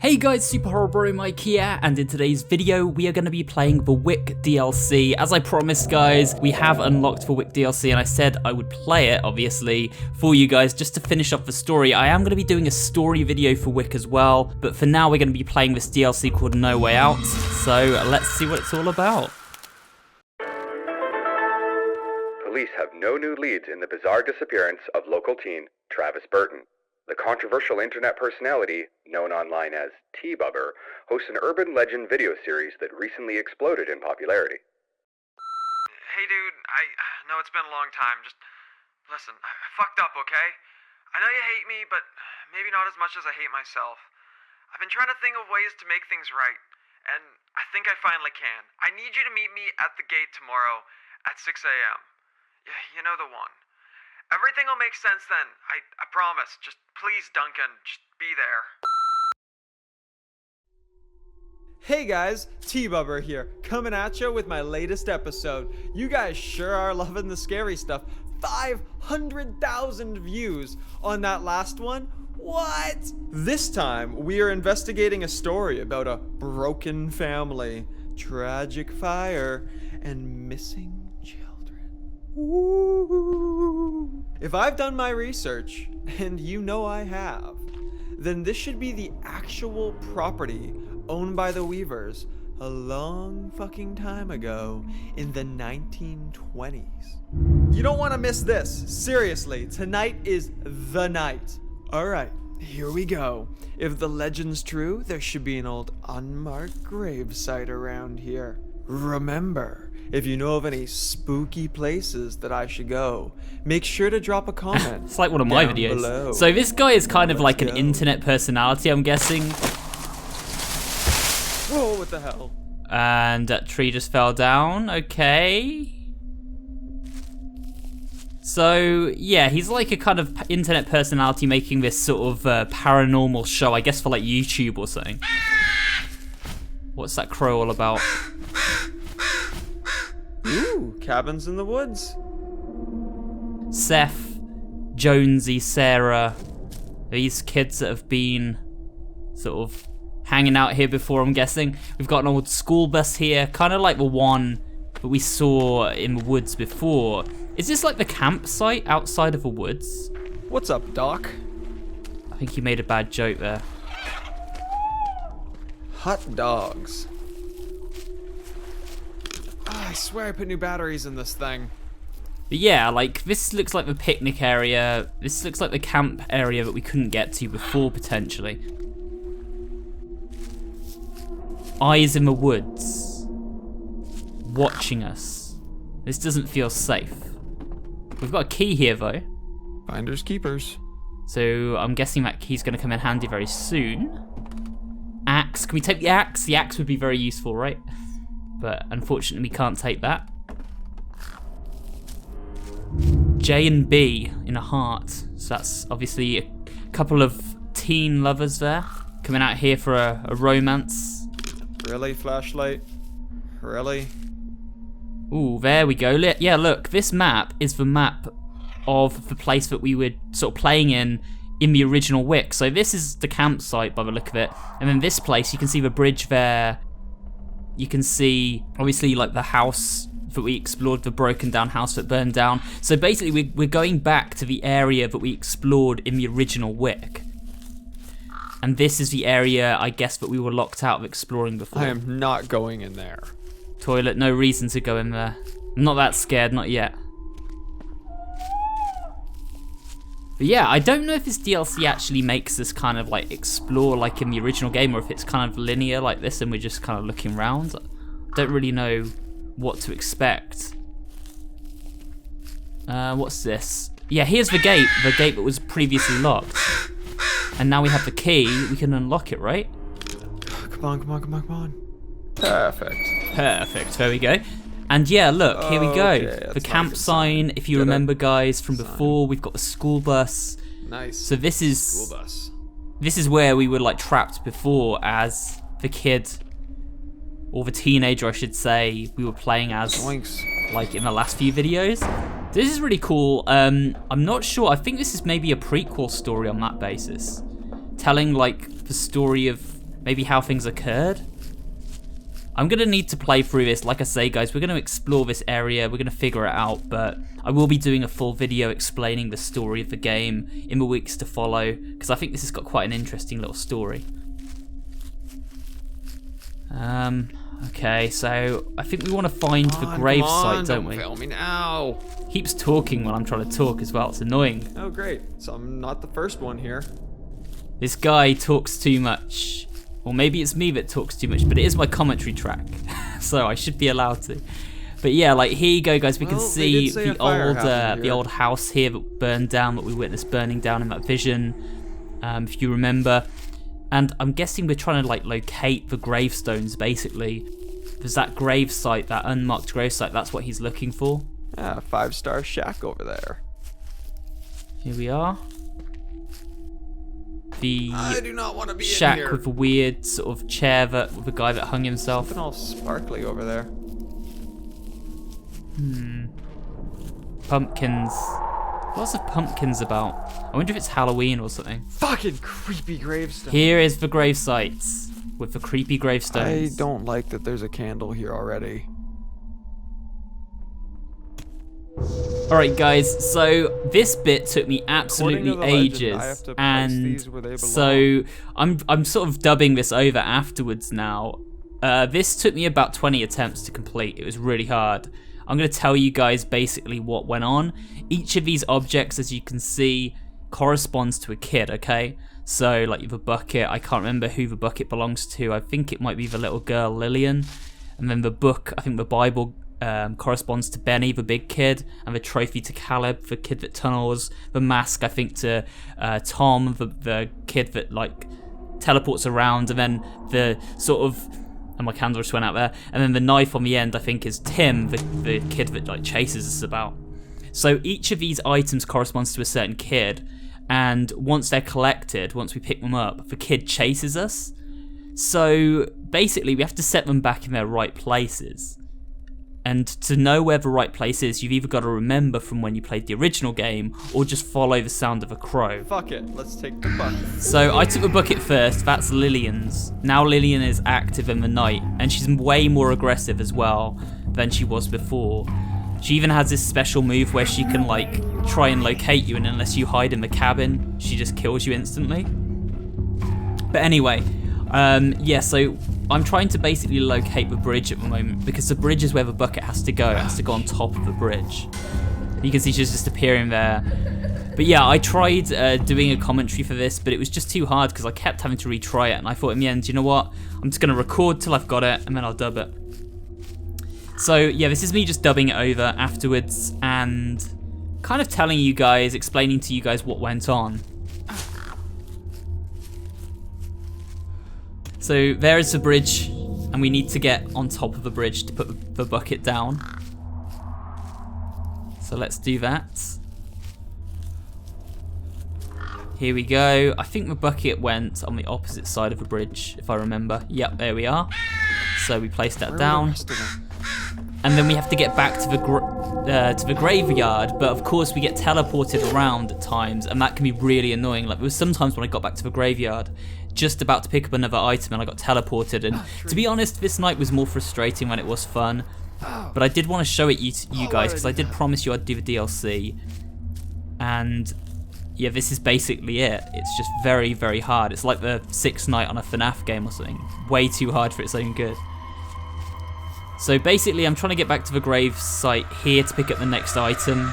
Hey guys, SuperHorrorBro Mike here, and in today's video we are going to be playing the Wick DLC. As I promised guys, we have unlocked the Wick DLC and I said I would play it, obviously, for you guys just to finish off the story. I am going to be doing a story video for Wick as well, but for now we're going to be playing this DLC called No Way Out, so let's see what it's all about. Police have no new leads in the bizarre disappearance of local teen Travis Burton. The controversial internet personality, known online as Tbubba, hosts an urban legend video series that recently exploded in popularity. Hey dude, I know it's been a long time, just listen, I fucked up, okay? I know you hate me, but maybe not as much as I hate myself. I've been trying to think of ways to make things right, and I think I finally can. I need you to meet me at the gate tomorrow at 6 a.m. Yeah, you know the one. Everything will make sense then, I promise. Just please, Duncan, just be there. Hey guys, Tbubba here, coming at you with my latest episode. You guys sure are loving the scary stuff. 500,000 views on that last one. What? This time, we are investigating a story about a broken family, tragic fire, and missing children. Ooh. If I've done my research, and you know I have, then this should be the actual property owned by the Weavers a long fucking time ago in the 1920s. You don't want to miss this. Seriously, tonight is the night. Alright, here we go. If the legend's true, there should be an old unmarked gravesite around here. Remember, if you know of any spooky places that I should go, make sure to drop a comment. It's like one of my videos. Below. So this guy is kind of like an internet personality, I'm guessing. Whoa, what the hell? And that tree just fell down, okay. So, yeah, he's like a kind of internet personality making this sort of paranormal show, I guess for like YouTube or something. What's that crow all about? Ooh, cabins in the woods. Seth, Jonesy, Sarah, these kids that have been sort of hanging out here before, I'm guessing. We've got an old school bus here, kind of like the one that we saw in the woods before. Is this like the campsite outside of the woods? What's up, Doc? I think he made a bad joke there. Hot dogs. I swear I put new batteries in this thing. But yeah, like, this looks like the picnic area. This looks like the camp area that we couldn't get to before, potentially. Eyes in the woods. Watching us. This doesn't feel safe. We've got a key here, though. Finders keepers. So I'm guessing that key's going to come in handy very soon. Axe. Can we take the axe? The axe would be very useful, right? But unfortunately we can't take that. J and B in a heart. So that's obviously a couple of teen lovers there. Coming out here for a romance. Really, flashlight? Really? Ooh, there we go. Yeah, look, this map is the map of the place that we were sort of playing in the original Wick. So this is the campsite by the look of it. And then this place, you can see the bridge there. You can see, obviously, like the house that we explored, the broken down house that burned down. So basically, we're going back to the area that we explored in the original Wick. And this is the area, I guess, that we were locked out of exploring before. I am not going in there. Toilet, no reason to go in there. I'm not that scared, not yet. But yeah, I don't know if this DLC actually makes us kind of like explore like in the original game, or if it's kind of linear like this and we're just kind of looking around. I don't really know what to expect. What's this? Yeah, here's the gate that was previously locked. And now we have the key, we can unlock it, right? Come on, come on, come on, come on. Perfect. Perfect, there we go. And yeah, look, here we go. Okay, The camp sign, if you remember guys from before, we've got the school bus. Nice. So this is School bus. This is where we were like trapped before as the kid, or the teenager I should say, we were playing as Zoinks. like in the last few videos. This is really cool. I'm not sure, I think this is maybe a prequel story on that basis. Telling like the story of maybe how things occurred. I'm going to need to play through this. Like I say, guys, we're going to explore this area. We're going to figure it out, but I will be doing a full video explaining the story of the game in the weeks to follow, because I think this has got quite an interesting little story. Okay, so I think we want to find the grave site, don't we? Film me now. Keeps talking while I'm trying to talk as well. It's annoying. Oh, great. So I'm not the first one here. This guy talks too much. Or maybe it's me that talks too much, but it is my commentary track, so I should be allowed to. But yeah, like here you go, guys. We can see the old house here that burned down, that we witnessed burning down in that vision, if you remember. And I'm guessing we're trying to like locate the gravestones. Basically, there's that grave site, that unmarked grave site. That's what he's looking for. Ah, 5-star shack over there. Here we are. The I do not want to be shack in here. with the weird sort of chair with the guy that hung himself. Something all sparkly over there. Pumpkins. What's the pumpkins about? I wonder if it's Halloween or something. Fucking creepy gravestone. Here is the grave sites with the creepy gravestones. I don't like that there's a candle here already. Alright guys, so this bit took me absolutely ages, and so I'm sort of dubbing this over afterwards now. This took me about 20 attempts to complete. It was really hard. I'm going to tell you guys basically what went on. Each of these objects, as you can see, corresponds to a kid, okay? So like the bucket, I can't remember who the bucket belongs to. I think it might be the little girl Lillian. And then the book, I think the Bible corresponds to Benny, the big kid, and the trophy to Caleb, the kid that tunnels. The mask, I think, to Tom, the kid that like teleports around, and then the sort of, and my candle just went out there, and then the knife on the end, I think, is Tim, the kid that like chases us about. So each of these items corresponds to a certain kid, and once they're collected, once we pick them up, the kid chases us. So basically, we have to set them back in their right places. And to know where the right place is, you've either got to remember from when you played the original game, or just follow the sound of a crow. Fuck it, let's take the bucket. So I took the bucket first, that's Lillian's. Now Lillian is active in the night, and she's way more aggressive as well than she was before. She even has this special move where she can like try and locate you, and unless you hide in the cabin, she just kills you instantly. But anyway, yeah, so I'm trying to basically locate the bridge at the moment, because the bridge is where the bucket has to go. It has to go on top of the bridge. You can see she's just appearing there. But yeah, I tried doing a commentary for this, but it was just too hard because I kept having to retry it, and I thought in the end, you know what? I'm just going to record till I've got it, and then I'll dub it. So yeah, this is me just dubbing it over afterwards, and kind of telling you guys, explaining to you guys what went on. So there is the bridge, and we need to get on top of the bridge to put the bucket down. So let's do that. Here we go. I think the bucket went on the opposite side of the bridge, if I remember. Yep, there we are. So we place that down. And then we have to get back to the graveyard, but of course we get teleported around at times, and that can be really annoying. Like there was sometimes when I got back to the graveyard, just about to pick up another item, and I got teleported. And to be honest, this night was more frustrating than it was fun. But I did want to show it to you guys, because I did promise you I'd do the DLC. And yeah, this is basically it. It's just very, very hard. It's like the 6th night on a FNAF game or something. Way too hard for its own good. So basically, I'm trying to get back to the grave site here to pick up the next item.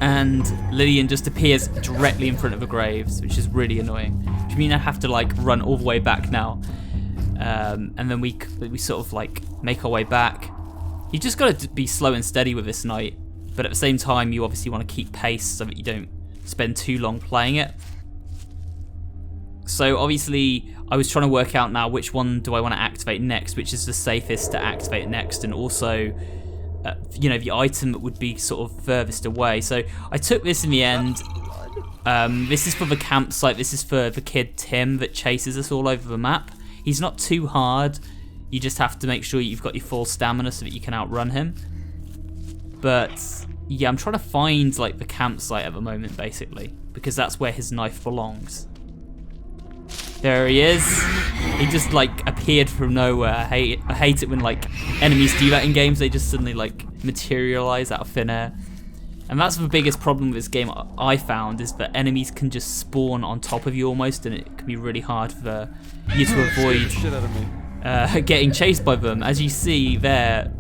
And Lillian just appears directly in front of the graves, which is really annoying. Which means I have to like run all the way back now. And then we sort of like make our way back. You just got to be slow and steady with this night. But at the same time, you obviously want to keep pace so that you don't spend too long playing it. So obviously, I was trying to work out now which one do I want to activate next, which is the safest to activate next, and also, you know, the item that would be sort of furthest away. So I took this in the end. This is for the campsite. This is for the kid Tim that chases us all over the map. He's not too hard. You just have to make sure you've got your full stamina so that you can outrun him. But yeah, I'm trying to find like the campsite at the moment, basically, because that's where his knife belongs. There he is. He just like appeared from nowhere. I hate it when like enemies do that in games. They just suddenly like materialize out of thin air. And that's the biggest problem with this game I found, is that enemies can just spawn on top of you almost, and it can be really hard for you to avoid Shit out of me. getting chased by them. As you see there,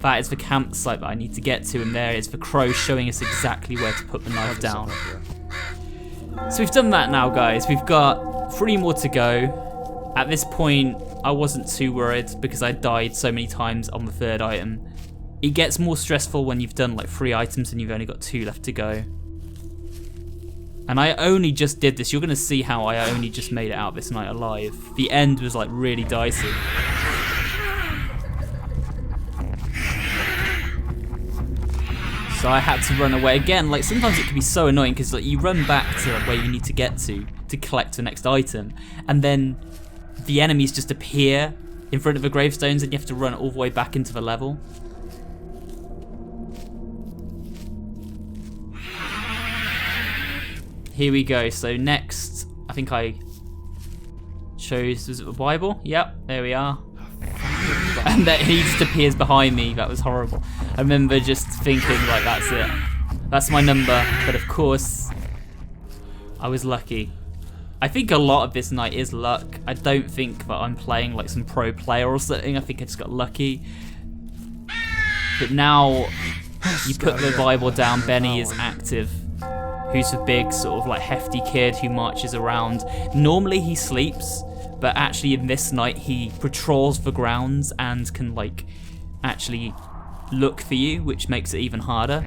that is the campsite that I need to get to, and there is the crow showing us exactly where to put the knife down. So we've done that now, guys. We've got 3 more to go. At this point, I wasn't too worried because I died so many times on the 3rd item. It gets more stressful when you've done like 3 items and you've only got 2 left to go. And I only just did this. You're going to see how I only just made it out this night alive. The end was like really dicey. So I had to run away again. Like sometimes it can be so annoying because like you run back to where you need to get to collect the next item, and then the enemies just appear in front of the gravestones and you have to run all the way back into the level. Here we go. So next, I think I chose, was it the Bible? Yep, there we are. And then he just appears behind me. That was horrible. I remember just thinking like, that's it. That's my number. But of course, I was lucky. I think a lot of this night is luck. I don't think that I'm playing like some pro player or something. I think I just got lucky. But now you put the Bible down, Benny is active. Who's a big sort of like hefty kid who marches around. Normally he sleeps, but actually in this night he patrols the grounds and can like actually look for you, which makes it even harder.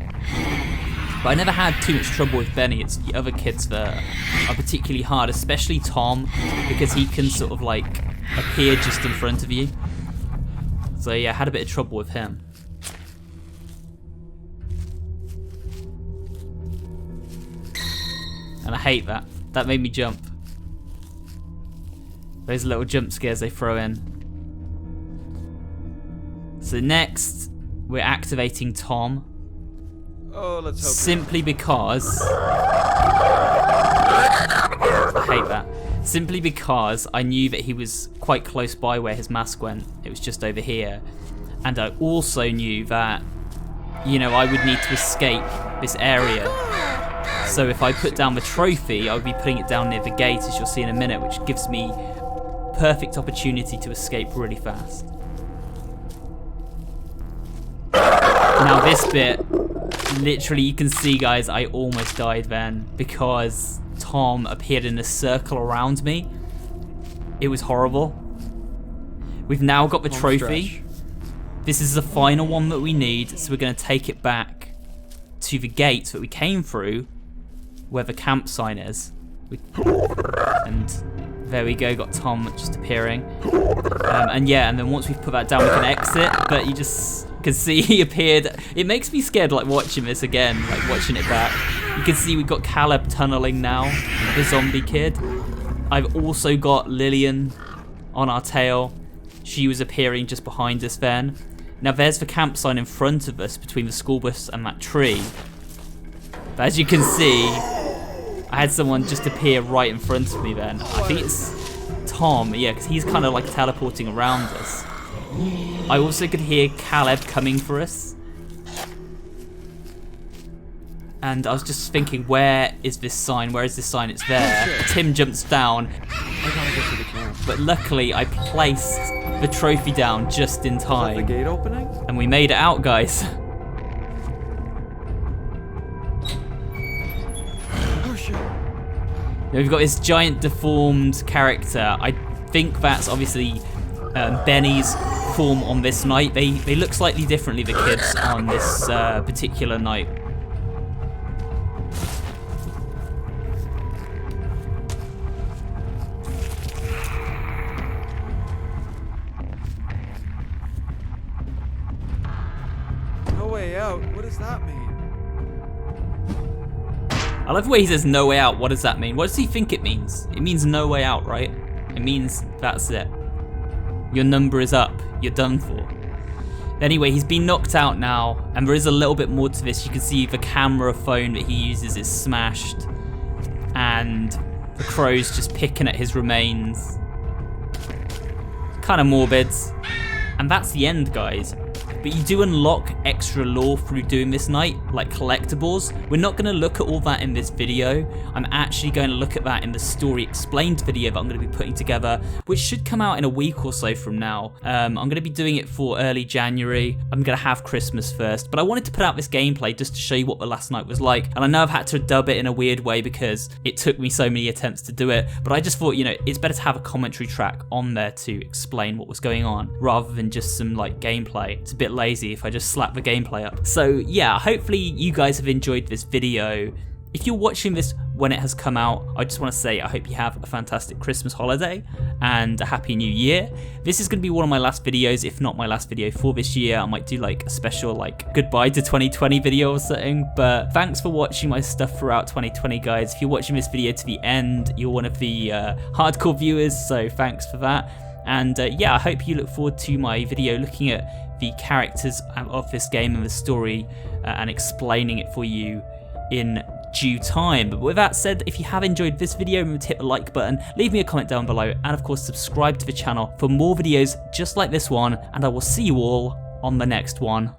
But I never had too much trouble with Benny. It's the other kids that are particularly hard, especially Tom, because he can sort of like appear just in front of you. So yeah, I had a bit of trouble with him. And I hate that. That made me jump. Those little jump scares they throw in. So next, we're activating Tom. Oh, let's hope. Simply because... I hate that. Simply because I knew that he was quite close by where his mask went. It was just over here. And I also knew that, you know, I would need to escape this area. So if I put down the trophy, I would be putting it down near the gate, as you'll see in a minute, which gives me perfect opportunity to escape really fast. Now this bit, literally you can see, guys, I almost died then because Tom appeared in a circle around me. It was horrible. We've now got the trophy. This is the final one that we need, so we're going to take it back to the gate that we came through, where the camp sign is. And there we go, got Tom just appearing. And yeah, and then once we've put that down, we can exit, but you just can see he appeared. It makes me scared, like, watching this again, like, watching it back. You can see we've got Caleb tunneling now, the zombie kid. I've also got Lillian on our tail. She was appearing just behind us then. Now there's the camp sign in front of us between the school bus and that tree. But as you can see, I had someone just appear right in front of me then. I think it's Tom, yeah, because he's kind of like teleporting around us. I also could hear Caleb coming for us. And I was just thinking, where is this sign? Where is this sign? It's there. Tim jumps down. I gotta get to the camp. But luckily, I placed the trophy down just in time. Is that the gate opening? And we made it out, guys. Oh shit. Now we've got this giant deformed character. I think that's obviously Benny's form on this night. They look slightly differently, the kids, on this particular night. No way out. What does that mean? I love the way he says no way out. What does that mean? What does he think it means? It means no way out, right? It means that's it. Your number is up. You're done for. Anyway, he's been knocked out now, and there is a little bit more to this. You can see the camera phone that he uses is smashed, and the crow's just picking at his remains. kind of morbid. And that's the end, guys. But you do unlock extra lore through doing this night, like collectibles. We're not going to look at all that in this video. I'm actually going to look at that in the story explained video that I'm going to be putting together, which should come out in a week or so from now. I'm going to be doing it for early January. I'm going to have Christmas first, but I wanted to put out this gameplay just to show you what the last night was like. And I know I've had to dub it in a weird way because it took me so many attempts to do it, but I just thought, you know, it's better to have a commentary track on there to explain what was going on rather than just some like gameplay. It's a bit lazy if I just slap the gameplay up. So yeah, hopefully you guys have enjoyed this video. If you're watching this when it has come out, I just want to say I hope you have a fantastic Christmas holiday and a happy new year. This is going to be one of my last videos, if not my last video for this year. I might do like a special like goodbye to 2020 video or something, but thanks for watching my stuff throughout 2020, guys. If you're watching this video to the end, you're one of the hardcore viewers, so thanks for that. And yeah, I hope you look forward to my video looking at the characters of this game and the story and explaining it for you in due time. But with that said, if you have enjoyed this video, remember to hit the like button, leave me a comment down below, and of course subscribe to the channel for more videos just like this one, and I will see you all on the next one.